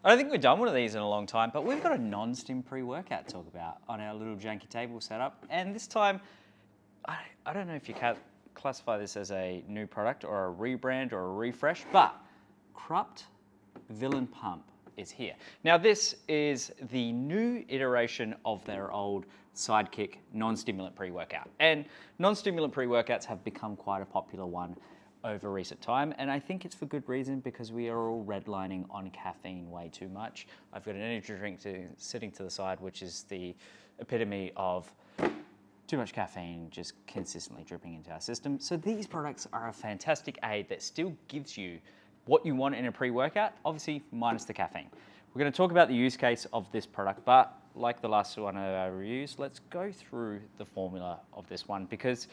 I don't think we've done one of these in a long time, but we've got a non-stim pre-workout to talk about on our little janky table setup. And this time, I don't know if you can classify this as a new product or a rebrand or a refresh, but Krupt Villain Pump is here. Now this is the new iteration of their old Sidekick non-stimulant pre-workout. And non-stimulant pre-workouts have become quite a popular one over recent time, and I think it's for good reason because we are all redlining on caffeine way too much. I've got an energy drink sitting to the side, which is the epitome of too much caffeine just consistently dripping into our system. So these products are a fantastic aid that still gives you what you want in a pre-workout, obviously minus the caffeine. We're going to talk about the use case of this product, but like the last one of our reviews, let's go through the formula of this one because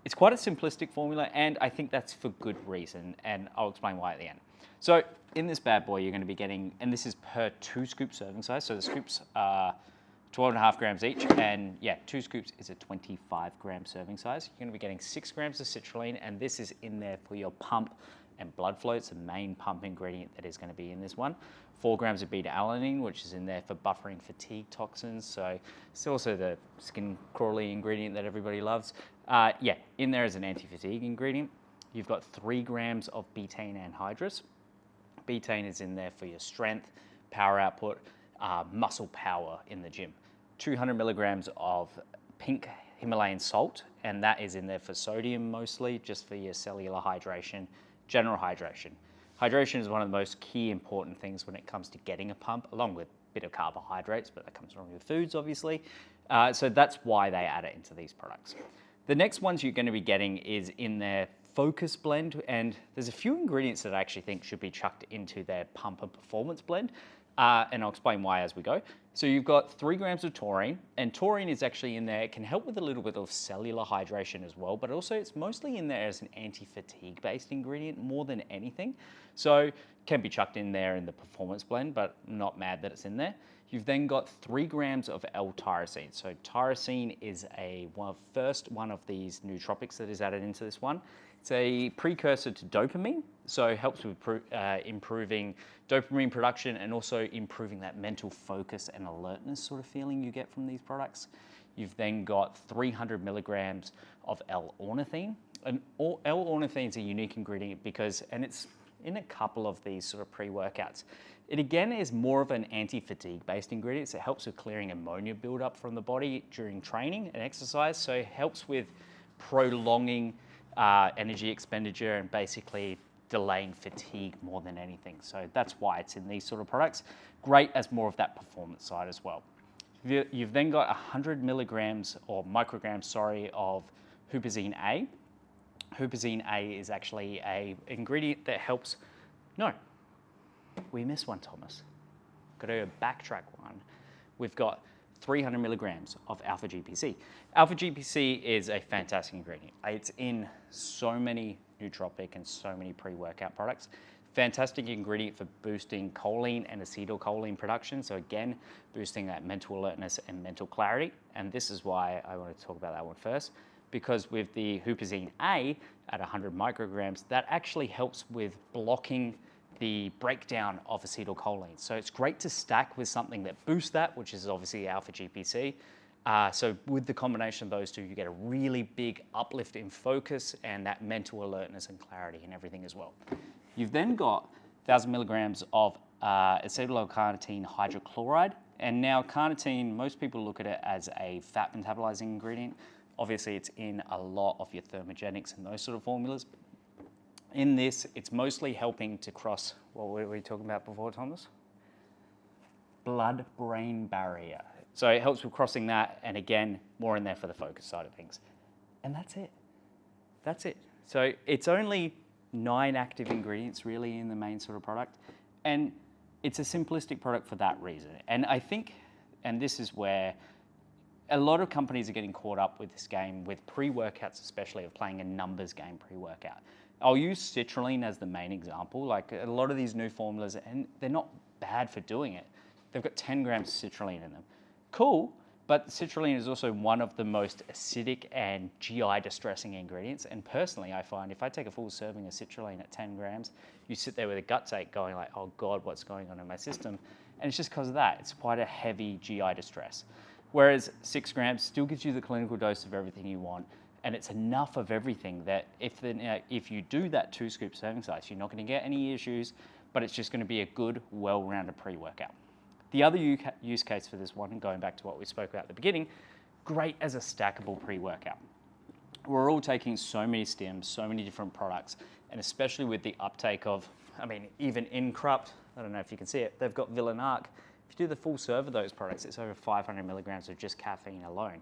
it's quite a simplistic formula, and I think that's for good reason, and I'll explain why at the end. So in this bad boy, you're going to be getting, and this is per 2 scoop serving size, so the scoops are 12.5 grams each, and yeah, 2 scoops is a 25 gram serving size. You're going to be getting 6 grams of citrulline, and this is in there for your pump and blood flow. It's the main pump ingredient that is going to be in this one. 4 grams of beta-alanine, which is in there for buffering fatigue toxins. So it's also the skin crawly ingredient that everybody loves. Yeah, in there as an anti-fatigue ingredient. You've got 3 grams of betaine anhydrous. Betaine is in there for your strength, power output, muscle power in the gym. 200 milligrams of pink Himalayan salt, and that is in there for sodium mostly, just for your cellular hydration, general hydration. Hydration is one of the most key important things when it comes to getting a pump, along with a bit of carbohydrates, but that comes from your foods, obviously. So that's why they add it into these products. The next ones you're going to be getting is in their Focus blend, and there's a few ingredients that I actually think should be chucked into their Pump and Performance blend, and I'll explain why as we go. So you've got 3 grams of taurine, and taurine is actually in there. It can help with a little bit of cellular hydration as well, but also it's mostly in there as an anti-fatigue based ingredient more than anything. So it can be chucked in there in the Performance blend, but I'm not mad that it's in there. You've then got 3 grams of L-tyrosine. So tyrosine is first one of these nootropics that is added into this one. It's a precursor to dopamine, so it helps with improving dopamine production and also improving that mental focus and alertness sort of feeling you get from these products. You've then got 300 milligrams of L-ornithine. And L-ornithine is a unique ingredient because, and it's in a couple of these sort of pre-workouts, it again is more of an anti-fatigue based ingredient. So it helps with clearing ammonia buildup from the body during training and exercise. So it helps with prolonging energy expenditure and basically delaying fatigue more than anything. So that's why it's in these sort of products. Great as more of that performance side as well. You've then got 100 milligrams or micrograms, sorry, of huperzine A. Huperzine A is actually an ingredient that helps, no, we missed one, Thomas. Got to backtrack one. We've got 300 milligrams of alpha GPC. Alpha GPC is a fantastic ingredient. It's in so many nootropic and so many pre-workout products. Fantastic ingredient for boosting choline and acetylcholine production. So again, boosting that mental alertness and mental clarity. And this is why I want to talk about that one first, because with the huperzine A at 100 micrograms, that actually helps with blocking the breakdown of acetylcholine. So it's great to stack with something that boosts that, which is obviously alpha GPC. So with the combination of those two, you get a really big uplift in focus and that mental alertness and clarity and everything as well. You've then got 1,000 milligrams of acetyl-L-carnitine hydrochloride. And now carnitine, most people look at it as a fat metabolizing ingredient. Obviously, it's in a lot of your thermogenics and those sort of formulas. In this, it's mostly helping to cross, what were we talking about before, Thomas? Blood-brain barrier. So it helps with crossing that, and again, more in there for the focus side of things. And that's it. That's it. So it's only 9 active ingredients really in the main sort of product, and it's a simplistic product for that reason. And I think, and this is where a lot of companies are getting caught up with this game, with pre-workouts especially, of playing a numbers game pre-workout. I'll use citrulline as the main example. Like a lot of these new formulas, and they're not bad for doing it. They've got 10 grams of citrulline in them. Cool, But citrulline is also one of the most acidic and GI distressing ingredients. And personally, I find if I take a full serving of citrulline at 10 grams, you sit there with a gut ache going like, oh God, what's going on in my system? And it's just because of that. It's quite a heavy GI distress. Whereas 6 grams still gives you the clinical dose of everything you want. And it's enough of everything that if you do that 2 scoop serving size, you're not going to get any issues, but it's just going to be a good, well-rounded pre-workout. The other use case for this one, going back to what we spoke about at the beginning, great as a stackable pre-workout. We're all taking so many stims, so many different products, and especially with the uptake of, I mean, even in Krupt, I don't know if you can see it, they've got Villanark. If you do the full serve of those products, it's over 500 milligrams of just caffeine alone.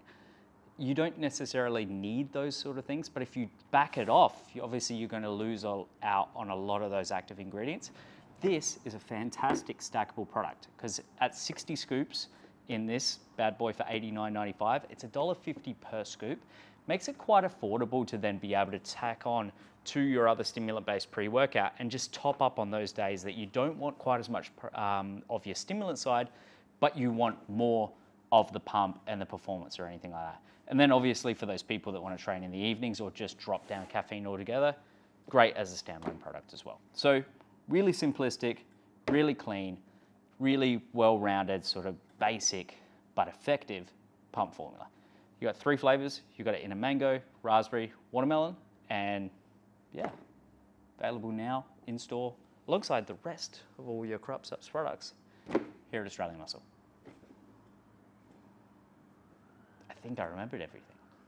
You don't necessarily need those sort of things, but if you back it off, obviously you're going to lose out on a lot of those active ingredients. This is a fantastic stackable product because at 60 scoops in this bad boy for $89.95, it's $1.50 per scoop. Makes it quite affordable to then be able to tack on to your other stimulant-based pre-workout and just top up on those days that you don't want quite as much of your stimulant side, but you want more of the pump and the performance or anything like that. And then obviously for those people that want to train in the evenings or just drop down caffeine altogether, great as a standalone product as well. So really simplistic, really clean, really well-rounded, sort of basic but effective pump formula. You got 3 flavors. You got it in a mango, raspberry, watermelon, and yeah, available now in store alongside the rest of all your Krupt Supps products here at Australian Muscle. I think I remembered everything.